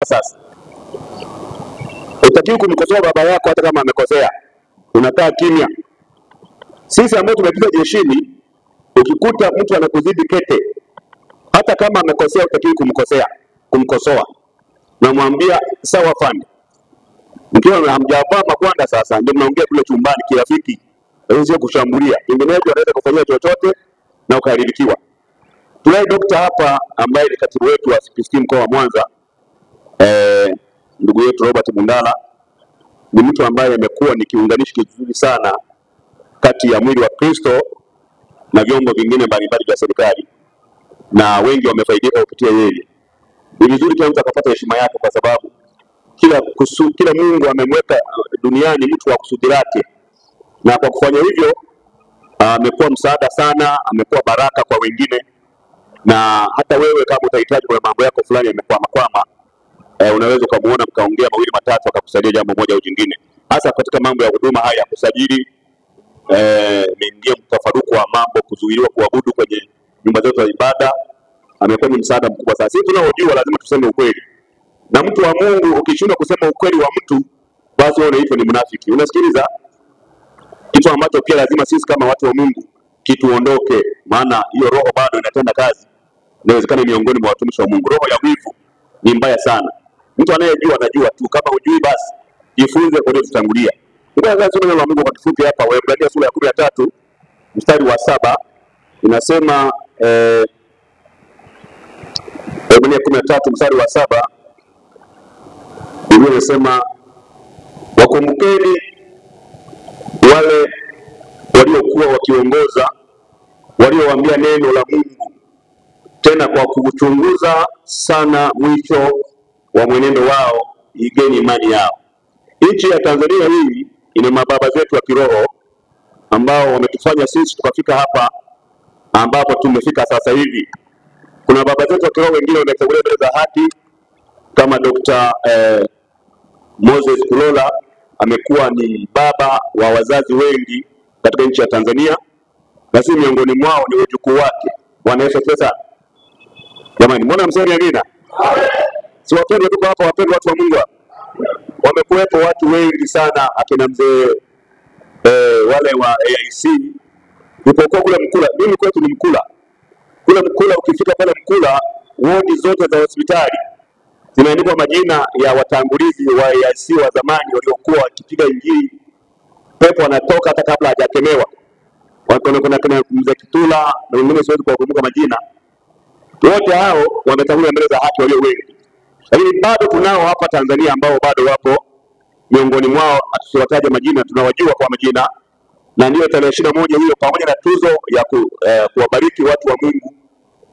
sasa. Utakiwa kumkosoa baba yako hata kama amekosea. Unakaa kimya. Sisi ambao tumepita jeshini, ukikuta mtu anakuzidi kete, hata kama amekosea utakiwa kumkosoa. Na mwambia sawa fani. Mkiwa hamjavaa magwanda sasa ndio mnaongea kule chumbani kirafiki. Sio kushambulia. Vinginevyo anaweza kufanyia chochote na ukaharibikiwa. Tunaye daktari hapa ambaye ni katibu wetu wa CPST mkoa wa Mwanza. Ndugu yetu Robert Mundala ni mtu ambaye amekuwa ni kiunganishi kizuri sana kati ya mwili wa Kristo na vyombo vingine mbalimbali vya serikali, na wengi wamefaidika kupitia yeye. Ni vizuri kila mtu akapata heshima yake, kwa sababu kila Mungu amemweka duniani mtu wa kusudi lake, na kwa kufanya hivyo amekuwa msaada sana, amekuwa baraka kwa wengine. Na hata wewe kama utahitaji kwa mambo yako fulani yamekwama, unaweza kumuona mkaongea mawili matatu akakusaidia jambo moja au jingine, hasa katika mambo ya huduma haya, kusajili ndio mtafaruku wa mambo, kuzuiliwa kuabudu kwenye nyumba zetu za ibada. Amekuwa ni msaada mkubwa sana. Sisi tunaojua lazima tuseme ukweli, na mtu wa Mungu ukishindwa kusema ukweli wa mtu, basi wewe unaitwa ni mnafiki. Unasikiliza? Kitu ambacho pia lazima sisi kama watu wa Mungu kituondoke, maana hiyo roho bado inatenda kazi. Inawezekana miongoni mwa watumishi wa Mungu roho ya wivu ni mbaya sana. Mtu anayejua anajua tu, kama hujui basi jifunze kwa kutangulia. Ngoja sura ya Mungu kwa kifupi hapa, Waebrania sura ya 13 mstari wa 7 inasema Waebrania 13 mstari wa 7 Biblia inasema, wakumbukeni wale waliokuwa wakiongoza, waliowaambia neno la Mungu, tena kwa kuchunguza sana mwisho wa mwenendo wao, igeni imani yao. Nchi ya Tanzania hii ina mababa zetu wa kiroho ambao wametufanya sisi tukafika hapa ambapo tumefika sasa hivi. Kuna baba zetu wa kiroho wengine wametangulia mbele za haki kama Dr. Moses Kulola, amekuwa ni baba wa wazazi wengi katika nchi ya Tanzania, na si miongoni mwao ni wajukuu wake. Bwana Yesu asifiwe. Jamani, mbona msoni amina? Si wapendwa tuko hapa, wapendwa watu wa Mungu. Wamekuwepo watu wengi sana, akina mzee wale wa AIC. Nilipokuwa kule Mkula, mimi kwetu ni Mkula. Kule Mkula ukifika pale Mkula, wodi zote za hospitali zimeandikwa majina ya watangulizi wa AIC wa zamani waliokuwa wakipiga injili. Pepo anatoka hata kabla hajakemewa. Kuna mzee Kitula na wengine siwezi kuwakumbuka majina. Wote hao wametangulia mbele za haki walio wengi. Lakini bado tunao hapa Tanzania ambao bado wapo. Miongoni mwao tusiwataje majina, tunawajua kwa majina. Na ndio tarehe 21 hiyo, pamoja na tuzo ya kuwabariki watu wa Mungu,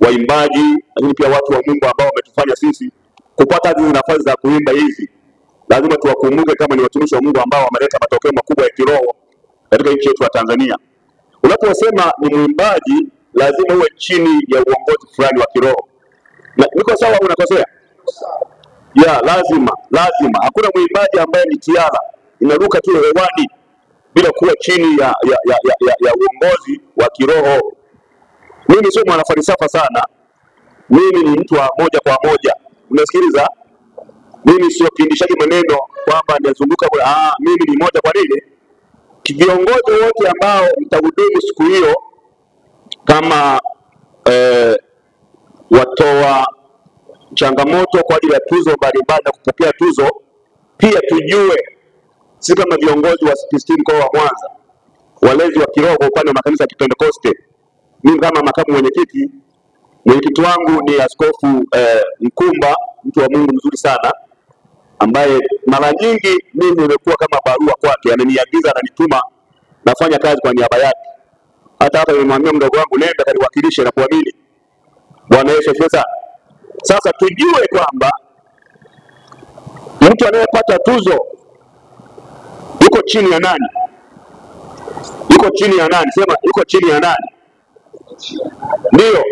waimbaji, lakini pia watu wa Mungu ambao wametufanya sisi kupata hizi nafasi za kuimba hizi. Lazima tuwakumbuke kama ni watumishi wa Mungu ambao wameleta matokeo makubwa ya kiroho katika nchi yetu ya Tanzania. Unaposema ni mwimbaji, lazima uwe chini ya uongozi fulani wa kiroho. Niko sawa au unakosea? Ya, lazima. Hakuna mwimbaji ambaye ni tiara inaruka tu hewani bila kuwa chini ya uongozi wa kiroho. Mimi sio mwanafalsafa sana. Mimi ni mtu wa moja kwa moja. Unasikiliza? Mimi sio kindishaji maneno kwamba nazunguka kwa mimi ni moja kwa nini? Viongozi wote ambao mtahudumu siku hiyo kama watoa changamoto kwa ajili ya tuzo mbalimbali na kupokea tuzo, pia tujue sisi kama viongozi wa CPST mkoa wa Mwanza, walezi wa kiroho kwa upande wa makanisa ya Kipentekoste. Mimi kama makamu mwenyekiti wangu ni Askofu Mkumba, mtu wa Mungu mzuri sana, ambaye mara nyingi mimi nimekuwa kama barua kwake, ananiagiza, ananituma nafanya kazi kwa niaba yake. Hata hapa nimemwambia mdogo wangu nenda kaniwakilishe na kuamini. Bwana Yesu asifiwe. Sasa tujue kwamba mtu anayepata tuzo yuko chini ya nani? Yuko chini ya nani? Sema yuko chini ya nani? Ndio,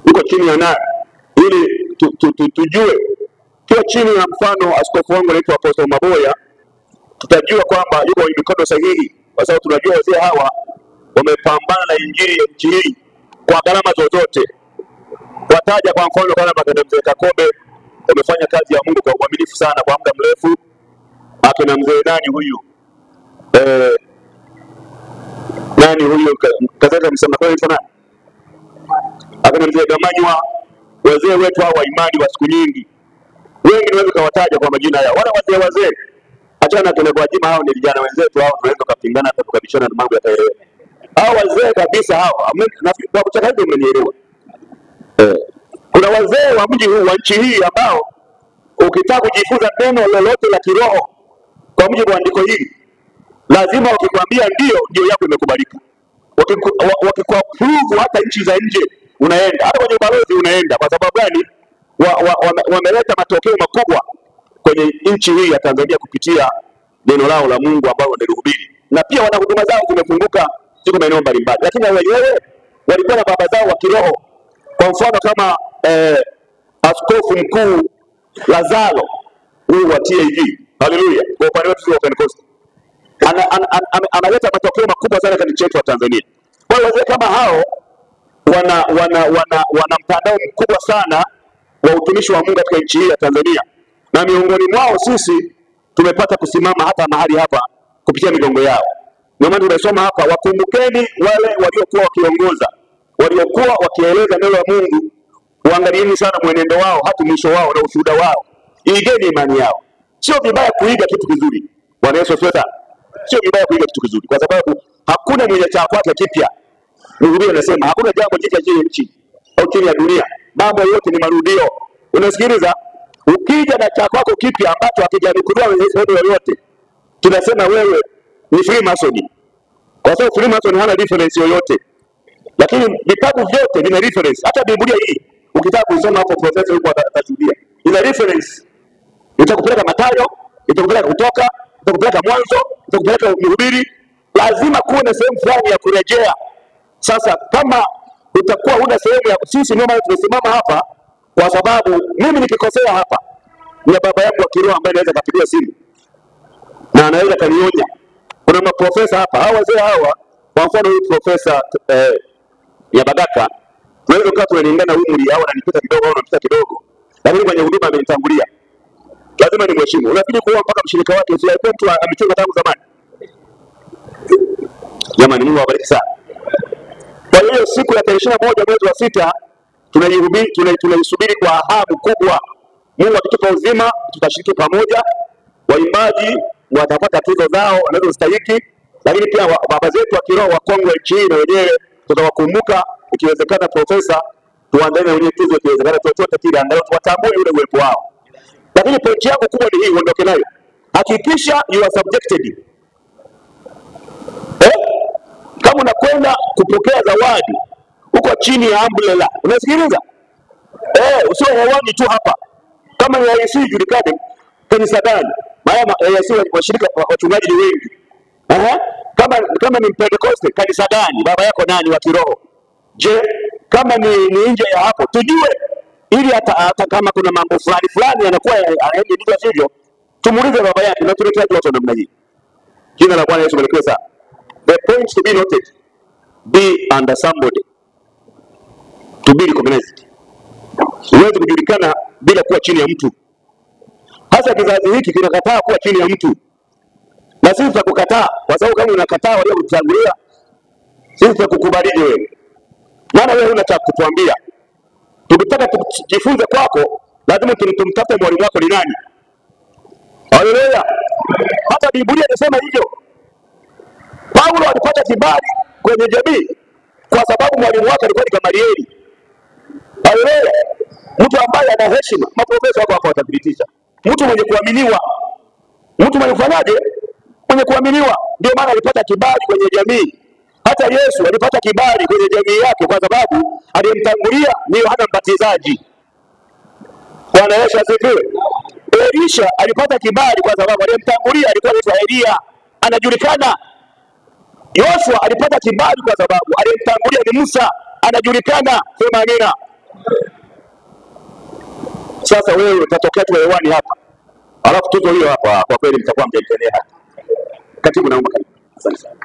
yuko chini ya nani? Ili tujue. Kwa chini ya mfano askofu wangu anaitwa Apostle Maboya, tutajua kwamba yuko kwenye mikono sahihi, kwa sababu tunajua wazee hawa wamepambana na injili ya nchi hii kwa gharama zozote. Wataja kwa mfano kama mzee Kakobe, wamefanya kazi ya Mungu kwa uaminifu sana kwa muda mrefu. Akina mzee nani huyu? Nani huyu? Kazeta msema kwa nini? Akina mzee Gamanywa, wazee wetu hao wa imani wa siku nyingi. Wengi naweza kawataja kwa majina yao. Wala wazee. Achana na Gwajima, hao ni vijana wenzetu hao, tunaweza kupingana hata tukabishana na mambo yataelewa. Hao wazee kabisa hao. Kwa kuchakaza umenielewa. Kuna wazee wa mji huu wa nchi hii ambao ukitaka kujifunza neno lolote la kiroho kwa mujibu wa andiko hili, lazima wakikwambia ndio yako imekubalika. Wakikuapprove hata nchi za nje unaenda, hata kwenye balozi unaenda. Kwa sababu gani? Wameleta matokeo makubwa kwenye nchi hii ya Tanzania kupitia neno lao la Mungu ambao wanalihubiri. Na pia wana huduma zao zimefunguka ziko maeneo mbalimbali. Lakini wenyewe walikuwa na baba zao wa kiroho. Kwa mfano kama Askofu Mkuu Lazaro huyu wa TAG. Haleluya. Kwa upande wetu wa Pentecost. Analeta matokeo makubwa sana katika nchi yetu ya Tanzania. Kwa hiyo wazee kama hao wana mtandao mkubwa sana wa utumishi wa Mungu katika nchi hii ya Tanzania. Na miongoni mwao sisi tumepata kusimama hata mahali hapa kupitia migongo yao. Ndio maana tunasoma hapa, wakumbukeni wale waliokuwa wakiongoza, waliokuwa wakieleza neno la Mungu. Waangalieni sana mwenendo wao hata mwisho wao na ushuhuda wao. Igeni imani yao. Sio vibaya kuiga kitu kizuri. Bwana Yesu asifiwe. Sio vibaya kuiga kitu kizuri kwa sababu hakuna mwenye cha kwake kipya. Biblia inasema hakuna jambo jipya chini nchi au chini ya dunia. Mambo yote ni marudio. Unasikiliza? Ukija na cha kwako kipya ambacho hakijanukuliwa wenyewe yoyote, tunasema wewe ni Freemason. Kwa sababu Freemason hana reference yoyote. Lakini vitabu vyote vina reference. Hata Biblia hii ukitaka kusoma hapo profesa yuko atashuhudia. Ina reference. Itakupeleka Mathayo, itakupeleka Kutoka, itakupeleka Mwanzo, itakupeleka Mhubiri. Lazima kuwe na sehemu fulani ya kurejea. Sasa kama utakuwa huna sehemu ya sisi ndio maana tunasimama hapa, kwa sababu mimi nikikosea hapa na baba yangu wa kiroho ambaye anaweza kupigia simu na anaweza kanionya. Kuna maprofesa hapa, hao wazee hawa, kwa mfano huyu profesa ya Bagaka, wewe ukawa tunalingana umri au ananipita kidogo au anapita kidogo, lakini kwenye huduma amenitangulia. Lazima nimheshimu. Unafikiri kuwa mpaka mshirika wake sio mtu amechunga tangu zamani? Jamani, Mungu awabariki sana. Kwa hiyo siku ya 21 mwezi wa 6 tunaisubiri kwa hamu kubwa. Mungu akitupa uzima tutashiriki pamoja. Waimbaji watapata tuzo zao wanazostahili, lakini pia baba zetu wa kiroho wa Kongo nchi hii na wenyewe tutawakumbuka. Ikiwezekana profesa tuandae na wenyewe tuzo, ikiwezekana chochote kile angalau tuwatambue ule uwepo wao. Lakini pointi yangu kubwa ni hii, uondoke nayo. Hakikisha you are subjected. Kama unakwenda kupokea zawadi uko chini ya umbrella, unasikiliza? Usio hewani tu hapa. Kama ni IC julikane kanisa gani? Maana IC washirika wachungaji ni wengi. Kama ni Pentecost kanisa gani? Baba yako nani wa kiroho? Je, kama ni nje ya hapo tujue, ili hata kama kuna mambo fulani yanakuwa hayaendi ndivyo sivyo, tumuulize baba yake na tuletee watu namna hii. Jina la Bwana Yesu libarikiwe sana. The point to be noted, be under somebody, to be recognized. Huwezi kujulikana bila kuwa chini ya mtu. Hasa kizazi hiki kinakataa kuwa chini ya mtu. Na sisi tutakukataa, kwa sababu kama unakataa walio kutangulia, sisi tutakukubalije wewe? Maana wewe huna cha kutuambia. Tukitaka tujifunze kwako, lazima tumtafute mwalimu wako ni nani. Haleluya. Hata Biblia inasema hivyo. Paulo alipata kibali kwenye jamii kwa sababu mwalimu wake alikuwa ni Gamalieli. Haleluya. Mtu ambaye ana heshima, maprofesa wako hapo watathibitisha. Mtu mwenye kuaminiwa. Mtu mwenye kufanyaje? Mwenye kuaminiwa. Ndio maana alipata kibali kwenye jamii. Hata Yesu alipata kibali kwenye jamii yake kwa sababu aliyemtangulia ni Yohana Mbatizaji. Bwana Yesu asifiwe. Elisha alipata kibali kwa sababu aliyemtangulia alikuwa anaitwa Elia, anajulikana. Yoshua alipata kibali kwa sababu aliyemtangulia ni Musa, anajulikana. Sema amina. Sasa wewe utatokea tu hewani hapa. Alafu tuzo hiyo hapa kwa kweli mtakuwa mjaitenea hapa. Katibu naomba karibu. Asante sana.